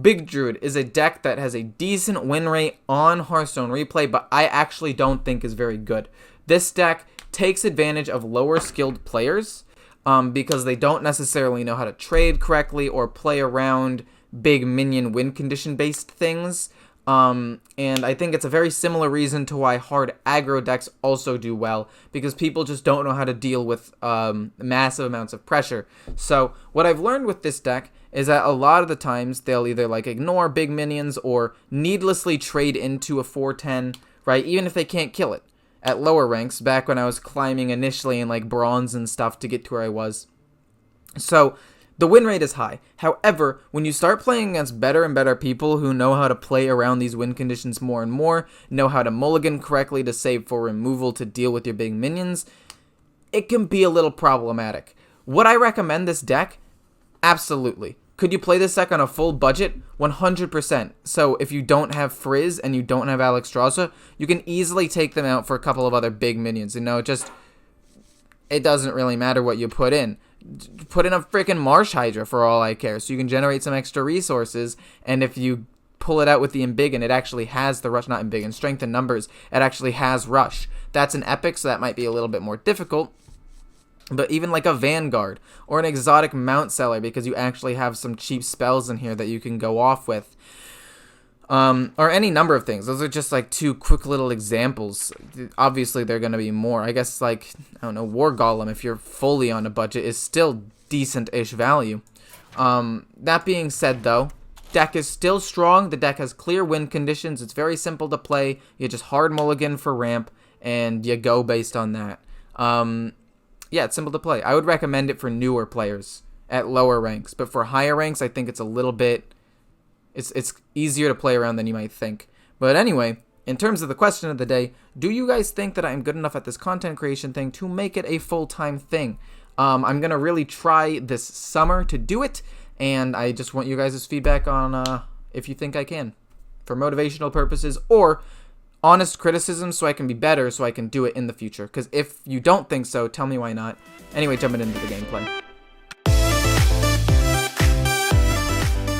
Big Druid is a deck that has a decent win rate on Hearthstone replay, but I actually don't think is very good. This deck takes advantage of lower skilled players because they don't necessarily know how to trade correctly or play around big minion win condition based things. And I think it's a very similar reason to why hard aggro decks also do well, because people just don't know how to deal with massive amounts of pressure. So what I've learned with this deck is that a lot of the times they'll either like ignore big minions or needlessly trade into a 4/10, right? Even if they can't kill it at lower ranks, back when I was climbing initially in like bronze and stuff to get to where I was. So the win rate is high. However, when you start playing against better and better people who know how to play around these win conditions more and more, know how to mulligan correctly to save for removal to deal with your big minions, it can be a little problematic. Would I recommend this deck? Absolutely. Could you play this deck on a full budget? 100%. So if you don't have Frizz and you don't have Alexstrasza, you can easily take them out for a couple of other big minions. You know, it doesn't really matter what you put in. Put in a freaking Marsh Hydra for all I care, so you can generate some extra resources, and if you pull it out with the Embiggen, it actually has the rush, not Embiggen, strength and numbers, it actually has rush. That's an epic, so that might be a little bit more difficult. But even like a Vanguard or an exotic Mount Seller, because you actually have some cheap spells in here that you can go off with. Or any number of things. Those are just like two quick little examples. Obviously, there are going to be more. I guess like, I don't know, War Golem, if you're fully on a budget, is still decent-ish value. That being said, though, deck is still strong. The deck has clear win conditions. It's very simple to play. You just hard mulligan for ramp, and you go based on that. Yeah, it's simple to play. I would recommend it for newer players at lower ranks, but for higher ranks, I think it's a little bit... It's easier to play around than you might think. But anyway, in terms of the question of the day, do you guys think that I'm good enough at this content creation thing to make it a full-time thing? I'm going to really try this summer to do it, and I just want you guys' feedback on if you think I can, for motivational purposes, or honest criticism so I can be better, so I can do it in the future. Because if you don't think so, tell me why not. Anyway, jumping into the gameplay.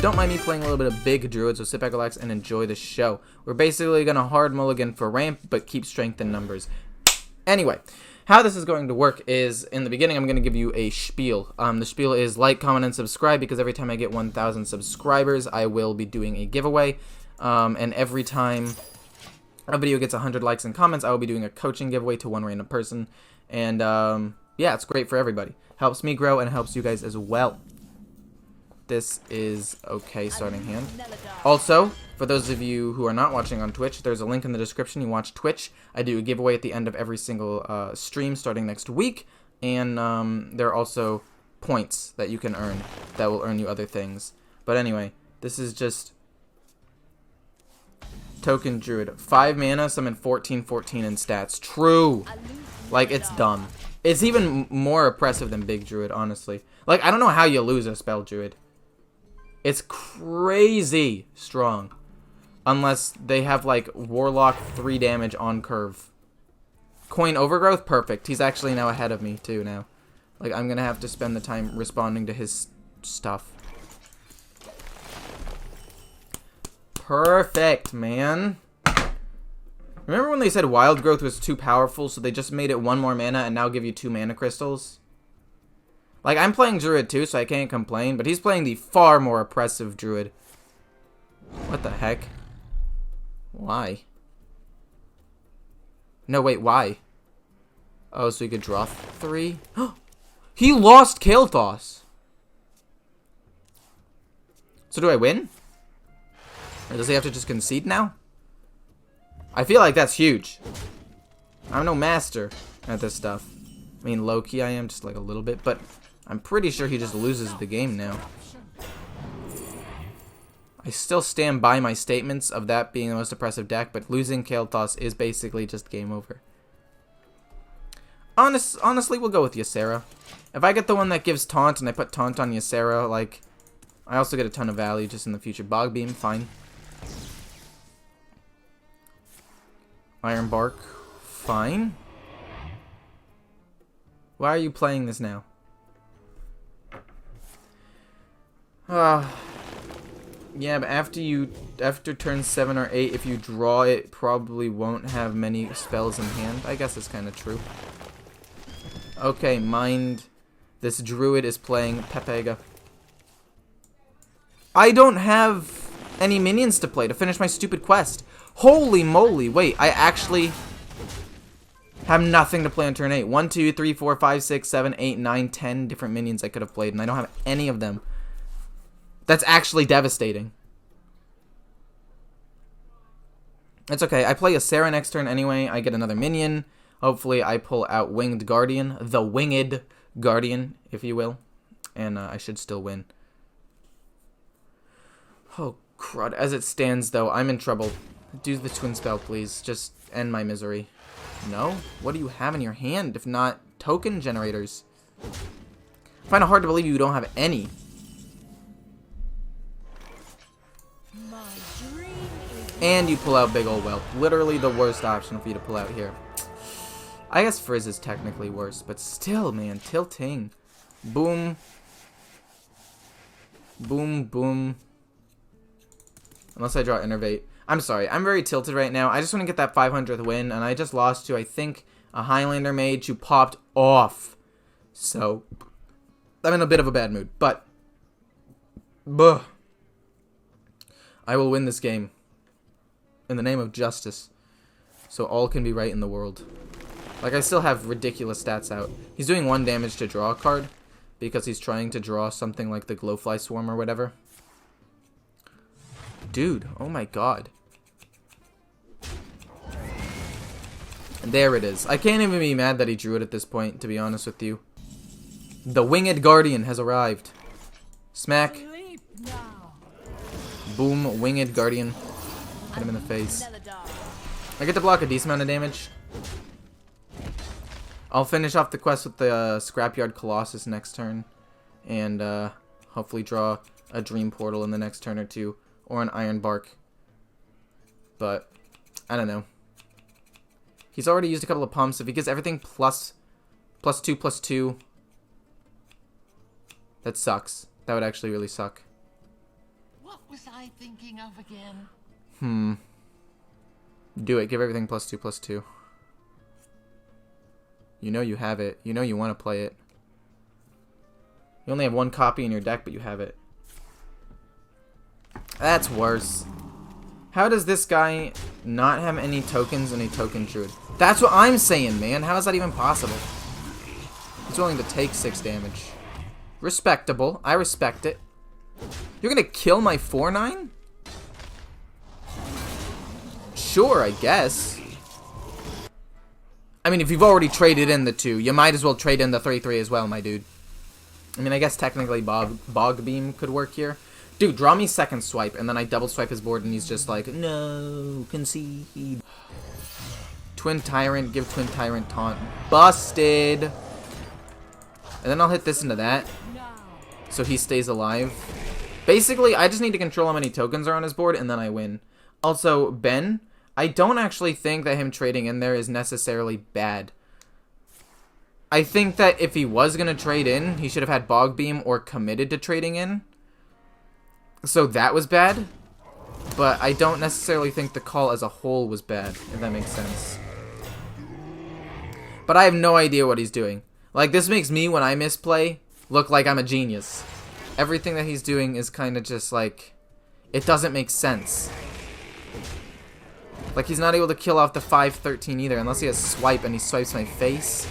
Don't mind me playing a little bit of Big Druid, so sit back, relax, and enjoy the show. We're basically going to hard mulligan for ramp, but keep strength in numbers. Anyway, how this is going to work is, in the beginning, I'm going to give you a spiel. The spiel is like, comment, and subscribe, because every time I get 1,000 subscribers, I will be doing a giveaway. And every time a video gets 100 likes and comments, I will be doing a coaching giveaway to one random person. And, yeah, it's great for everybody. Helps me grow, and helps you guys as well. This is okay starting hand. Also, for those of you who are not watching on Twitch, there's a link in the description. You watch Twitch. I do a giveaway at the end of every single stream starting next week. And there are also points that you can earn that will earn you other things. But anyway, this is just Token Druid. 5 mana, summon 14/14 in stats. True. Like, it's dumb. It's even more oppressive than Big Druid, honestly. Like, I don't know how you lose a Spell Druid. It's crazy strong. Unless they have, like, Warlock 3 damage on curve. Coin Overgrowth? Perfect. He's actually now ahead of me, too, now. Like, I'm gonna have to spend the time responding to his stuff. Perfect, man. Remember when they said Wild Growth was too powerful, so they just made it 1 more mana and now give you 2 mana crystals? Like, I'm playing Druid too, so I can't complain, but he's playing the far more oppressive Druid. What the heck? Why? No, wait, why? Oh, so he could draw 3? He lost Kael'thas! So do I win? Or does he have to just concede now? I feel like that's huge. I'm no master at this stuff. I mean, low-key I am, just like a little bit, but I'm pretty sure he just loses the game now. I still stand by my statements of that being the most oppressive deck, but losing Kael'thas is basically just game over. Honestly, we'll go with Ysera. If I get the one that gives taunt and I put taunt on Ysera, like, I also get a ton of value just in the future. Bog Beam, fine. Iron Bark, fine. Why are you playing this now? Yeah, but after turn 7 or 8, if you draw it, probably won't have many spells in hand. I guess it's kind of true. Okay, mind. This druid is playing Pepega. I don't have any minions to play to finish my stupid quest. Holy moly, wait, I actually have nothing to play on turn 8. 1, 2, 3, 4, 5, 6, 7, 8, 9, 10 different minions I could have played, and I don't have any of them. That's actually devastating. It's okay. I play a Sarah next turn anyway. I get another minion. Hopefully I pull out Winged Guardian. The Winged Guardian, if you will. And I should still win. Oh, crud. As it stands, though, I'm in trouble. Do the twin spell, please. Just end my misery. No? What do you have in your hand, if not token generators? I find it hard to believe you don't have any. And you pull out Big Ol' Whelp. Literally the worst option for you to pull out here. I guess Frizz is technically worse, but still, man. Tilting. Boom. Boom, boom. Unless I draw Innervate. I'm sorry. I'm very tilted right now. I just want to get that 500th win, and I just lost to, I think, a Highlander mage who popped off. So, I'm in a bit of a bad mood. But, I will win this game. In the name of justice. So all can be right in the world. Like, I still have ridiculous stats out. He's doing 1 damage to draw a card. Because he's trying to draw something like the Glowfly Swarm or whatever. Dude, oh my god. And there it is. I can't even be mad that he drew it at this point, to be honest with you. The Winged Guardian has arrived. Smack. Boom, Winged Guardian. Hit him in the face. I get to block a decent amount of damage. I'll finish off the quest with the Scrapyard Colossus next turn. And hopefully draw a Dream Portal in the next turn or two. Or an Iron Bark. But, I don't know. He's already used a couple of pumps. If he gets everything +2/+2. That sucks. That would actually really suck. What was I thinking of again? Do it. Give everything +2/+2. You know you have it. You know you want to play it. You only have 1 copy in your deck, but you have it. That's worse. How does this guy not have any tokens and a Token Druid? That's what I'm saying, man. How is that even possible? He's willing to take 6 damage. Respectable. I respect it. You're gonna kill my 4/9? Sure, I guess. I mean, if you've already traded in the 2, you might as well trade in the 3/3 as well, my dude. I mean, I guess technically Bog Beam could work here. Dude, draw me second swipe, and then I double swipe his board, and he's just like, no, concede. Twin Tyrant, give Twin Tyrant taunt. Busted! And then I'll hit this into that, so he stays alive. Basically, I just need to control how many tokens are on his board, and then I win. Also, Ben, I don't actually think that him trading in there is necessarily bad. I think that if he was going to trade in, he should have had Bog Beam or committed to trading in. So that was bad. But I don't necessarily think the call as a whole was bad, if that makes sense. But I have no idea what he's doing. Like, this makes me, when I misplay, look like I'm a genius. Everything that he's doing is kind of just like, it doesn't make sense. Like, he's not able to kill off the 5/13 either, unless he has swipe and he swipes my face.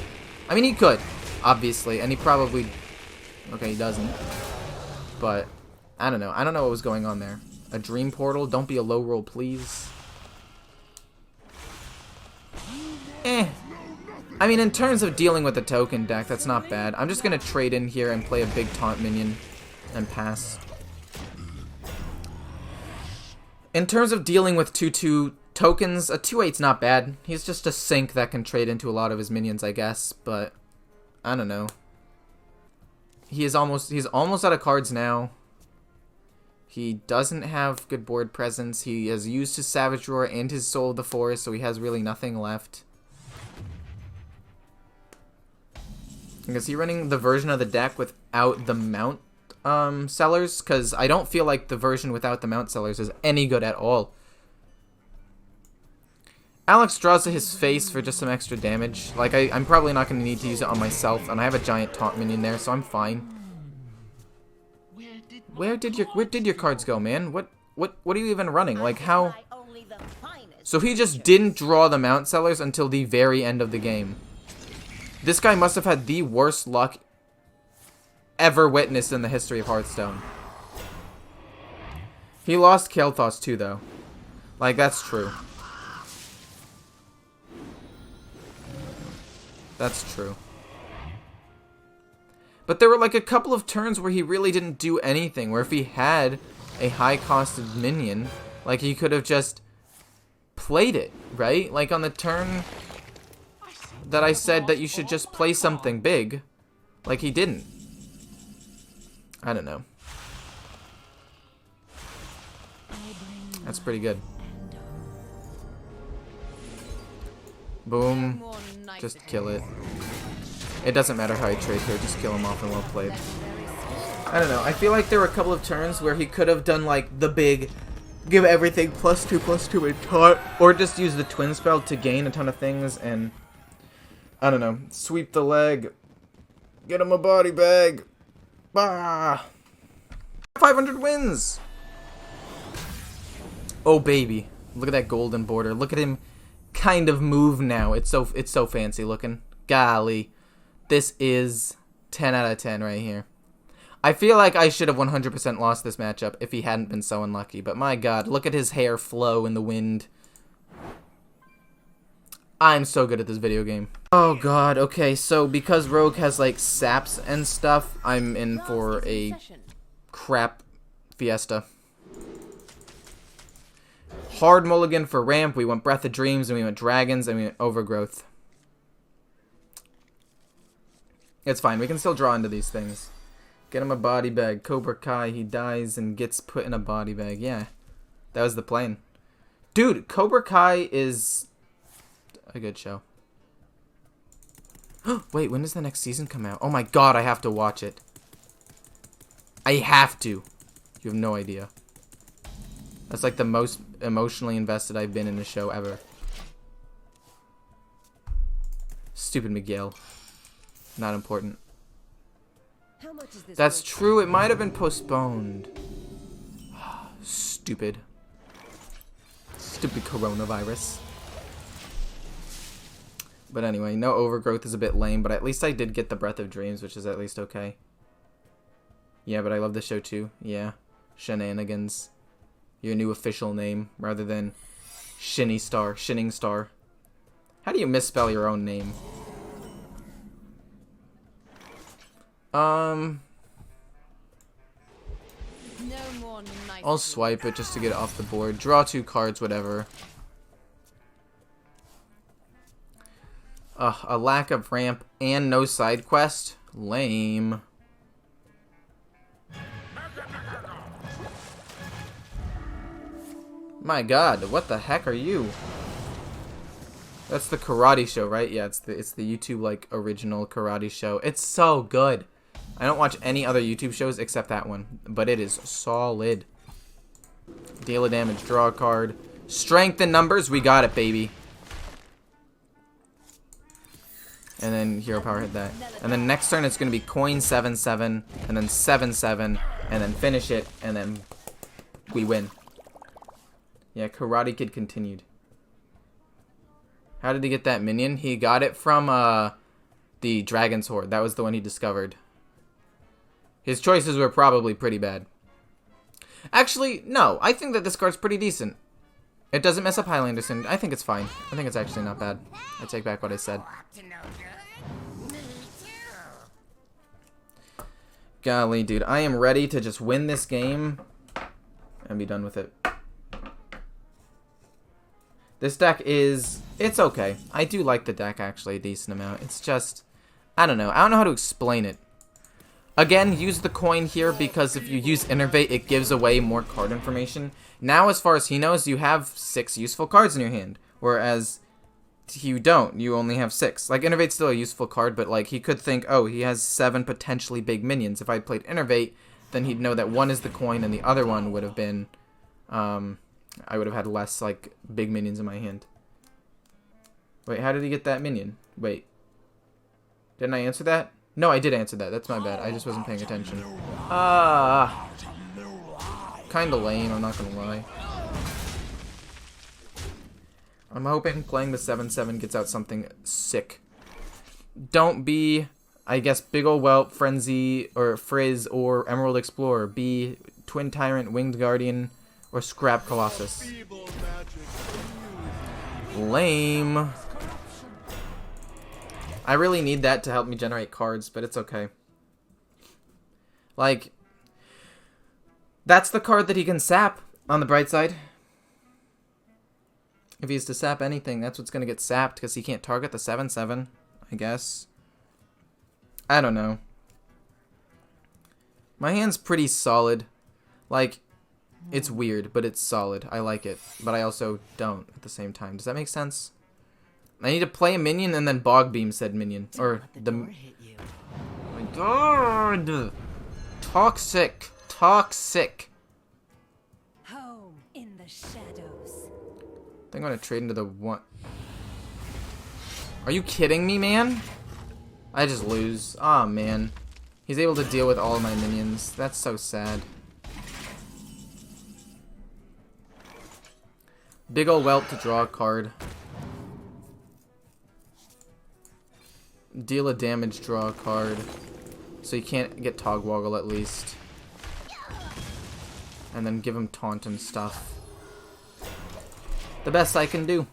I mean, he could, obviously, and he probably... Okay, he doesn't. But, I don't know. I don't know what was going on there. A Dream Portal? Don't be a low roll, please. I mean, in terms of dealing with the token deck, that's not bad. I'm just going to trade in here and play a big taunt minion and pass. In terms of dealing with 2/2 tokens, a 2/8's not bad. He's just a sink that can trade into a lot of his minions, I guess, but I don't know. He's almost out of cards now. He doesn't have good board presence. He has used his Savage Roar and his Soul of the Forest, so he has really nothing left. Is he running the version of the deck without the mount sellers, because I don't feel like the version without the mount sellers is any good at all. Alex draws to his face for just some extra damage. Like, I'm probably not going to need to use it on myself, and I have a giant taunt minion there, so I'm fine. Where did your cards go, man? What are you even running? Like, how? So he just didn't draw the mount sellers until the very end of the game. This guy must have had the worst luck ever witnessed in the history of Hearthstone. He lost Kael'thas too, though. Like, that's true. That's true. But there were like a couple of turns where he really didn't do anything. Where if he had a high-costed minion, like he could have just played it, right? Like on the turn that I said that you should just play something big. Like he didn't. I don't know. That's pretty good. Boom. Just kill it. It doesn't matter how you trade here, just kill him off and well played. I don't know, I feel like there were a couple of turns where he could have done like the big give everything +2/+2 and taunt, or just use the twin spell to gain a ton of things and I don't know, sweep the leg, get him a body bag. Bah! 500 wins! Oh baby, look at that golden border. Look at him kind of move now. It's so fancy looking. Golly. This is 10 out of 10 right here. I feel like I should have 100% lost this matchup if he hadn't been so unlucky. But my god, look at his hair flow in the wind. I'm so good at this video game. Oh god, okay, so because Rogue has like saps and stuff, I'm in for a crap fiesta. Hard mulligan for ramp, we went Breath of Dreams, and we went Dragons, and we went Overgrowth. It's fine, we can still draw into these things. Get him a body bag. Cobra Kai, he dies and gets put in a body bag. Yeah, that was the plan. Dude, Cobra Kai is a good show. Wait, when does the next season come out? Oh my god, I have to watch it. I have to. You have no idea. That's like the most emotionally invested I've been in a show ever. Stupid Miguel. Not important. That's true, it might have been postponed. Stupid. Stupid coronavirus. But anyway, no Overgrowth is a bit lame, but at least I did get the Breath of Dreams, which is at least okay. Yeah, but I love the show too. Yeah. Shenanigans. Your new official name, rather than Shinning Star. How do you misspell your own name? I'll swipe it just to get it off the board. Draw 2 cards, whatever. A lack of ramp and no side quest? Lame. My god, what the heck are you? That's the karate show, right? Yeah, it's the YouTube like original karate show. It's so good. I don't watch any other YouTube shows except that one, but it is solid. Deal a damage, draw a card. Strength in numbers, we got it, baby. And then Hero Power hit that. And then next turn it's going to be coin 7/7, and then 7/7, and then finish it, and then we win. Yeah, Karate Kid continued. How did he get that minion? He got it from the Dragon's Horde. That was the one he discovered. His choices were probably pretty bad. Actually, no. I think that this card's pretty decent. It doesn't mess up Highlanderson. I think it's fine. I think it's actually not bad. I take back what I said. Golly, dude. I am ready to just win this game and be done with it. This deck is... It's okay. I do like the deck, actually, a decent amount. It's just... I don't know. I don't know how to explain it. Again, use the coin here because if you use Innervate, it gives away more card information. Now, as far as he knows, you have 6 useful cards in your hand. Whereas, you don't. You only have 6. Like, Innervate's still a useful card, but, like, he could think, oh, he has 7 potentially big minions. If I played Innervate, then he'd know that one is the coin and the other one would have been, I would have had less, like, big minions in my hand. Wait, how did he get that minion? Wait. Didn't I answer that? No, I did answer that. That's my bad. I just wasn't paying attention. Kinda lame, I'm not gonna lie. I'm hoping playing the 7/7 gets out something sick. Don't be, I guess, Big Ol' Whelp, Frenzy, or Frizz, or Emerald Explorer. Be Twin Tyrant, Winged Guardian, or Scrap Colossus. Lame. I really need that to help me generate cards, but it's okay. Like, that's the card that he can sap, on the bright side. If he's to sap anything, that's what's going to get sapped, because he can't target the 7/7, I guess. I don't know. My hand's pretty solid. Like, it's weird, but it's solid. I like it, but I also don't at the same time. Does that make sense? I need to play a minion and then Bog Beam said minion. Or the... Oh my god! Toxic. Toxic. Home in the shadows. I think I'm gonna trade into the one. Are you kidding me, man? I just lose. Aw, man. He's able to deal with all of my minions. That's so sad. Big ol' Whelp to draw a card. Deal a damage, draw a card. So you can't get Togwoggle at least. And then give him taunt and stuff. The best I can do.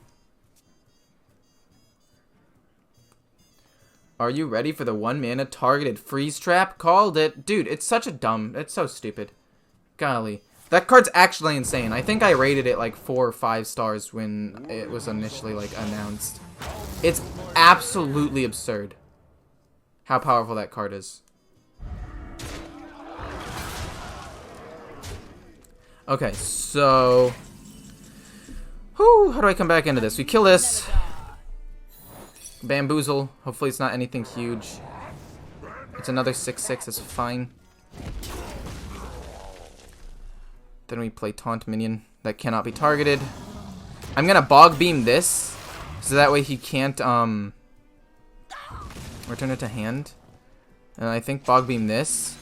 Are you ready for the 1-mana targeted freeze trap? Called it. Dude, it's such a dumb... It's so stupid. Golly. That card's actually insane. I think I rated it like 4 or 5 stars when it was initially like announced. It's absolutely absurd how powerful that card is. Okay, so... Whew, how do I come back into this? We kill this. Bamboozle. Hopefully it's not anything huge. It's another 6/6. It's fine. Then we play Taunt Minion that cannot be targeted. I'm gonna Bog Beam this, so that way he can't return it to hand. And I think Bog Beam this,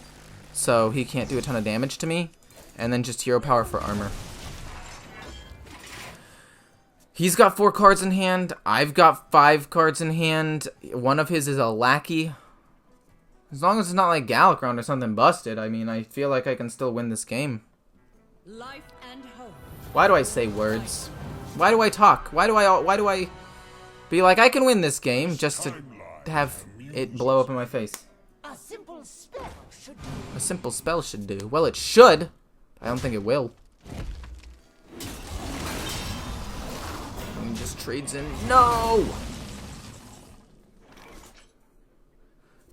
so he can't do a ton of damage to me. And then just Hero Power for armor. He's got 4 cards in hand. I've got 5 cards in hand. One of his is a Lackey. As long as it's not like Galakrond or something busted, I mean, I feel like I can still win this game. Life and hope. Why do I say words? Why do I talk? Why do I be like, I can win this game just to have it blow up in my face? A simple spell should do. A simple spell should do. Well, it should. I don't think it will. And he just trades in. No!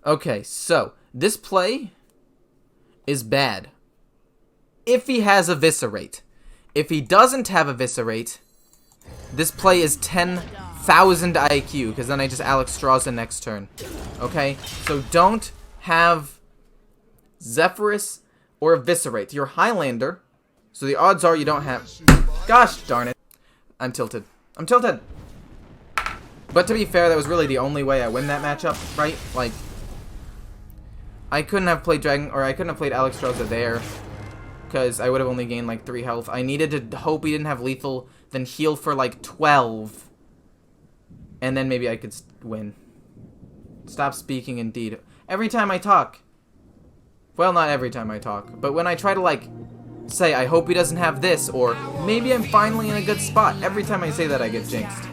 Okay, so this play is bad. If he has Eviscerate. If he doesn't have Eviscerate, this play is 10,000 IQ, because then I just Alex Straws the next turn. Okay? So don't have Zephyrus or Eviscerate. You're Highlander, so the odds are you don't have... Gosh darn it. I'm tilted. I'm tilted! But to be fair, that was really the only way I win that matchup, right? Like, I couldn't have played I couldn't have played Alex Straws there, because I would have only gained like 3 health. I needed to hope he didn't have lethal, then heal for like 12. And then maybe I could win. Stop speaking, indeed. Every time I talk. Well, not every time I talk. But when I try to like say, I hope he doesn't have this, or maybe I'm finally in a good spot. Every time I say that, I get jinxed.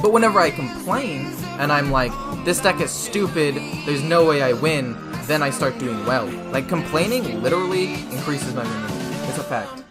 But whenever I complain, and I'm like, this deck is stupid, there's no way I win, then I start doing well. Like, complaining literally increases my win rate. It's a fact.